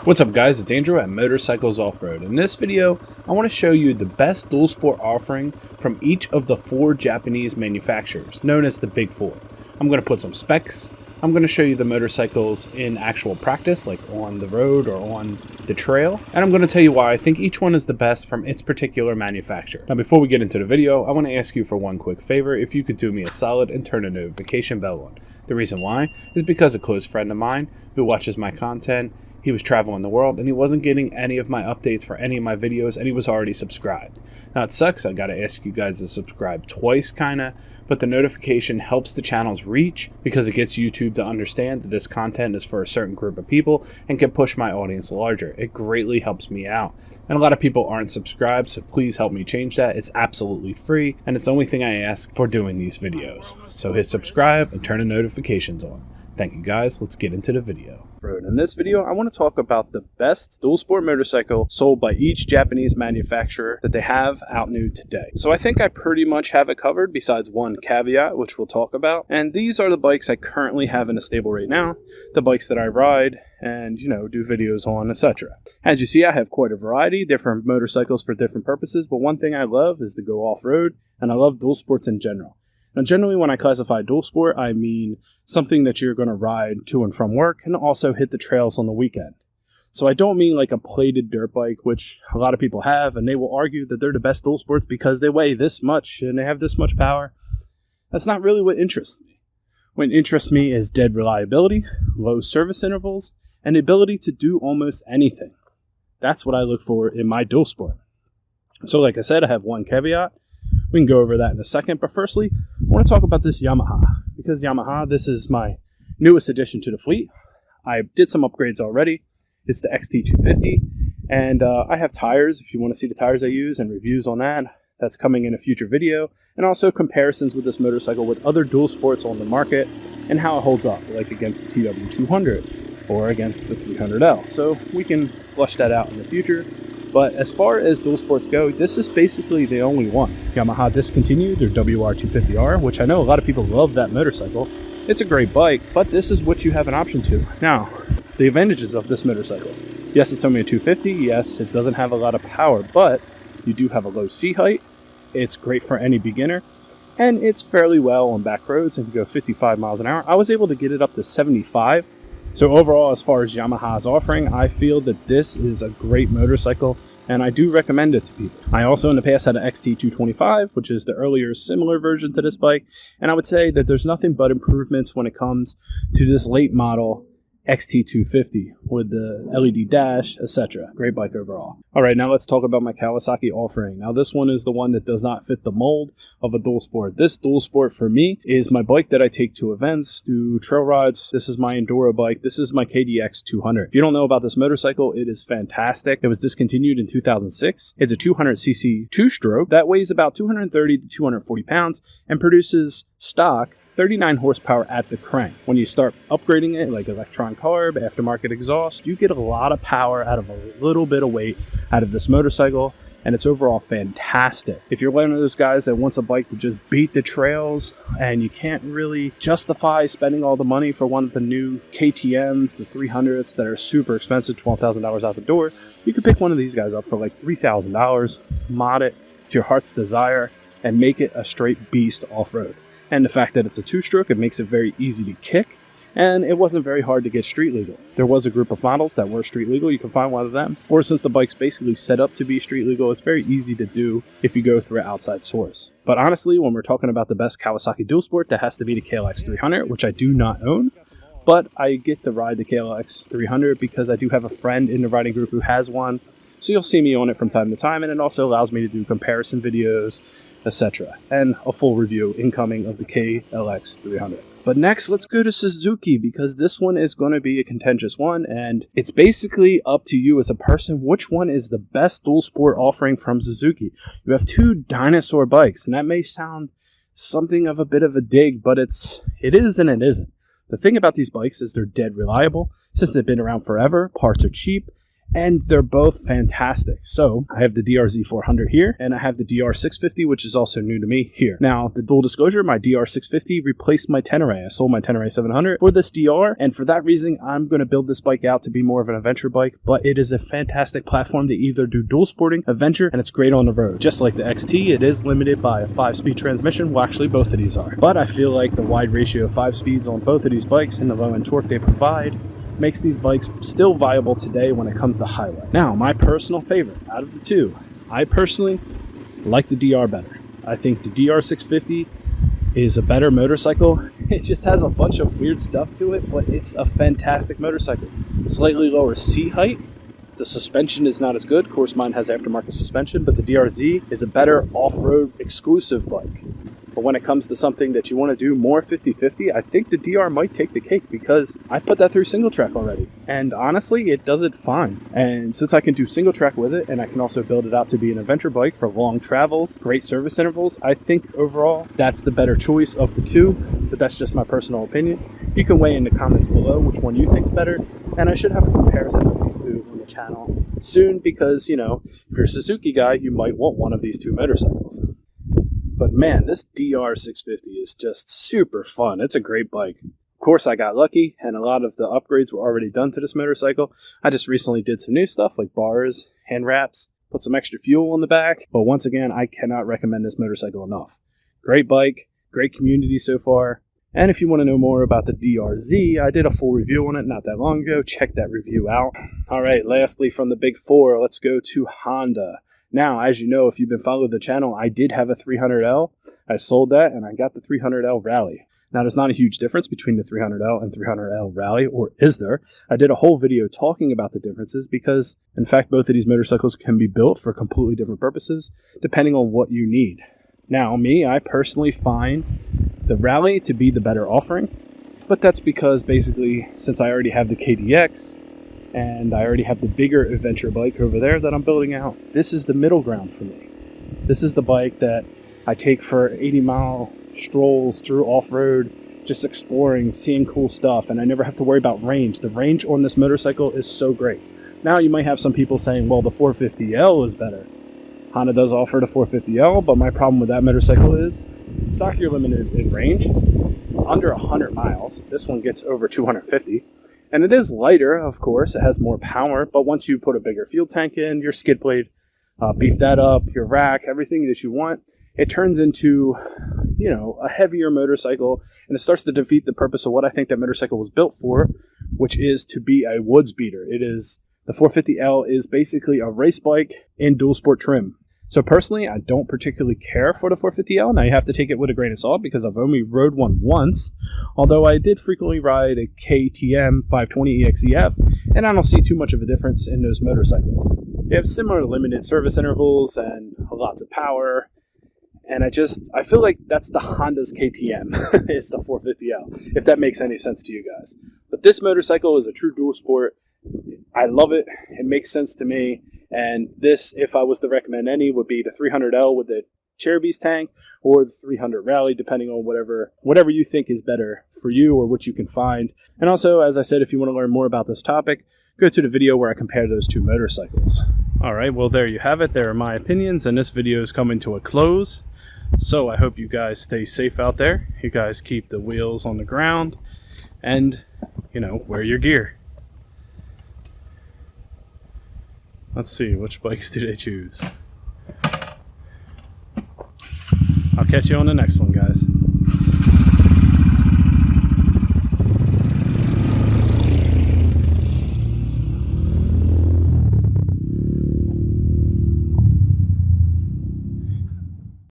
What's up guys, it's Andrew at Motorcycles Offroad. In this video, I want to show you the best dual sport offering from each of the 4 Japanese manufacturers, known as the Big 4. I'm going to put some specs, I'm going to show you the motorcycles in actual practice, like on the road or on the trail, and I'm going to tell you why I think each one is the best from its particular manufacturer. Now before we get into the video, I want to ask you for one quick favor. If you could do me a solid and turn a notification bell on. The reason why is because a close friend of mine who watches my content, he was traveling the world and he wasn't getting any of my updates for any of my videos, and he was already subscribed. Now it sucks, I gotta ask you guys to subscribe twice kinda, but the notification helps the channel's reach because it gets YouTube to understand that this content is for a certain group of people and can push my audience larger. It greatly helps me out. And a lot of people aren't subscribed, so please help me change that. It's absolutely free, and it's the only thing I ask for doing these videos. So hit subscribe and turn the notifications on. Thank you guys, let's get into the video. In this video, I want to talk about the best dual sport motorcycle sold by each Japanese manufacturer that they have out new today. So I think I pretty much have it covered besides one caveat, which we'll talk about. And these are the bikes I currently have in a stable right now, the bikes that I ride and, do videos on, etc. As you see, I have quite a variety, different motorcycles for different purposes, but one thing I love is to go off-road, and I love dual sports in general. Now, generally, when I classify dual sport, I mean something that you're going to ride to and from work and also hit the trails on the weekend. So I don't mean like a plated dirt bike, which a lot of people have, and they will argue that they're the best dual sports because they weigh this much and they have this much power. That's not really what interests me. What interests me is dead reliability, low service intervals, and the ability to do almost anything. That's what I look for in my dual sport. So like I said, I have one caveat. We can go over that in a second, but firstly, I want to talk about this Yamaha, because Yamaha, this is my newest addition to the fleet. I did some upgrades already. It's the XT250, and I have tires. If you want to see the tires I use and reviews on that, that's coming in a future video, and also comparisons with this motorcycle with other dual sports on the market and how it holds up, like against the TW200 or against the 300L. So we can flush that out in the future. But as far as dual sports go, this is basically the only one. Yamaha discontinued their WR250R, which I know a lot of people love that motorcycle. It's a great bike, but this is what you have an option to. Now, the advantages of this motorcycle. Yes, it's only a 250. Yes, it doesn't have a lot of power, but you do have a low seat height. It's great for any beginner, and it's fairly well on back roads and can go 55 miles an hour. I was able to get it up to 75. So overall, as far as Yamaha's offering, I feel that this is a great motorcycle, and I do recommend it to people. I also in the past had an XT225, which is the earlier similar version to this bike, and I would say that there's nothing but improvements when it comes to this late model XT250 with the LED dash, etc. Great bike overall. Alright, now let's talk about my Kawasaki offering. Now this one is the one that does not fit the mold of a dual sport. This dual sport for me is my bike that I take to events, do trail rides. This is my enduro bike. This is my KDX 200. If you don't know about this motorcycle, it is fantastic. It was discontinued in 2006. It's a 200cc 2-stroke that weighs about 230 to 240 pounds and produces stock 39 horsepower at the crank. When you start upgrading it, like electron carb, aftermarket exhaust, you get a lot of power out of a little bit of weight out of this motorcycle, and it's overall fantastic. If you're one of those guys that wants a bike to just beat the trails and you can't really justify spending all the money for one of the new KTMs, the 300s that are super expensive, $12,000 out the door, you can pick one of these guys up for like $3,000, mod it to your heart's desire, and make it a straight beast off-road. And the fact that it's a 2-stroke, it makes it very easy to kick, and it wasn't very hard to get street legal. There was a group of models that were street legal. You can find one of them. Or since the bike's basically set up to be street legal, it's very easy to do if you go through an outside source. But honestly, when we're talking about the best Kawasaki dual sport, that has to be the KLX300, which I do not own. But I get to ride the KLX300 because I do have a friend in the riding group who has one. So you'll see me on it from time to time, and it also allows me to do comparison videos, etc. And a full review incoming of the KLX300. But next, let's go to Suzuki, because this one is going to be a contentious one, and it's basically up to you as a person which one is the best dual sport offering from Suzuki. You have 2 dinosaur bikes, and that may sound something of a bit of a dig, but it is and it isn't. The thing about these bikes is they're dead reliable. Since they've been around forever, parts are cheap, and they're both fantastic. So I have the DRZ400 here, and I have the DR650, which is also new to me here. Now, the full disclosure, my DR650 replaced my Tenere. I sold my Tenere 700 for this DR, and for that reason, I'm going to build this bike out to be more of an adventure bike, but it is a fantastic platform to either do dual sporting, adventure, and it's great on the road. Just like the XT, it is limited by a 5-speed transmission. Well, actually, both of these are. But I feel like the wide ratio of 5 speeds on both of these bikes and the low-end torque they provide makes these bikes still viable today when it comes to highway. Now, my personal favorite out of the two, I personally like the DR better. I think the DR650 is a better motorcycle. It just has a bunch of weird stuff to it, but it's a fantastic motorcycle. Slightly lower seat height. The suspension is not as good. Of course, mine has aftermarket suspension, but the DRZ is a better off-road exclusive bike. But when it comes to something that you want to do more 50-50, I think the DR might take the cake, because I put that through single track already. And honestly, it does it fine. And since I can do single track with it, and I can also build it out to be an adventure bike for long travels, great service intervals, I think overall that's the better choice of the two. But that's just my personal opinion. You can weigh in the comments below which one you think's better. And I should have a comparison of these two on the channel soon, because, you know, if you're a Suzuki guy, you might want one of these two motorcycles. But man, this DR650 is just super fun. It's a great bike. Of course, I got lucky, and a lot of the upgrades were already done to this motorcycle. I just recently did some new stuff like bars, hand wraps, put some extra fuel on the back. But once again, I cannot recommend this motorcycle enough. Great bike, great community so far. And if you want to know more about the DRZ, I did a full review on it not that long ago. Check that review out. All right, lastly from the big four, let's go to Honda. Now, as you know, if you've been following the channel, I did have a 300L. I sold that, and I got the 300L Rally. Now, there's not a huge difference between the 300L and 300L Rally, or is there? I did a whole video talking about the differences because, in fact, both of these motorcycles can be built for completely different purposes, depending on what you need. Now, I personally find the Rally to be the better offering, but that's because, basically, since I already have the KDX, and I already have the bigger adventure bike over there that I'm building out, this is the middle ground for me. This is the bike that I take for 80-mile strolls through off-road, just exploring, seeing cool stuff, and I never have to worry about range. The range on this motorcycle is so great. Now, you might have some people saying, well, the 450L is better. Honda does offer the 450L, but my problem with that motorcycle is stock, you're limited in range. Under 100 miles. This one gets over 250. And it is lighter, of course. It has more power. But once you put a bigger fuel tank in, your skid plate, beef that up, your rack, everything that you want, it turns into, you know, a heavier motorcycle. And it starts to defeat the purpose of what I think that motorcycle was built for, which is to be a woods beater. The 450L is basically a race bike in dual sport trim. So personally, I don't particularly care for the 450L. Now, you have to take it with a grain of salt because I've only rode one once, although I did frequently ride a KTM 520 EXEF, and I don't see too much of a difference in those motorcycles. They have similar limited service intervals and lots of power, and I feel like that's the Honda's KTM, is the 450L, if that makes any sense to you guys. But this motorcycle is a true dual sport. I love it. It makes sense to me. And this, if I was to recommend any, would be the 300L with the Cherubies tank, or the 300 Rally, depending on whatever you think is better for you or what you can find. And also, as I said, if you want to learn more about this topic, go to the video where I compare those two motorcycles. All right, well, there you have it. There are my opinions, and this video is coming to a close. So I hope you guys stay safe out there. You guys keep the wheels on the ground, and, you know, wear your gear. Let's see, which bikes do they choose? I'll catch you on the next one, guys.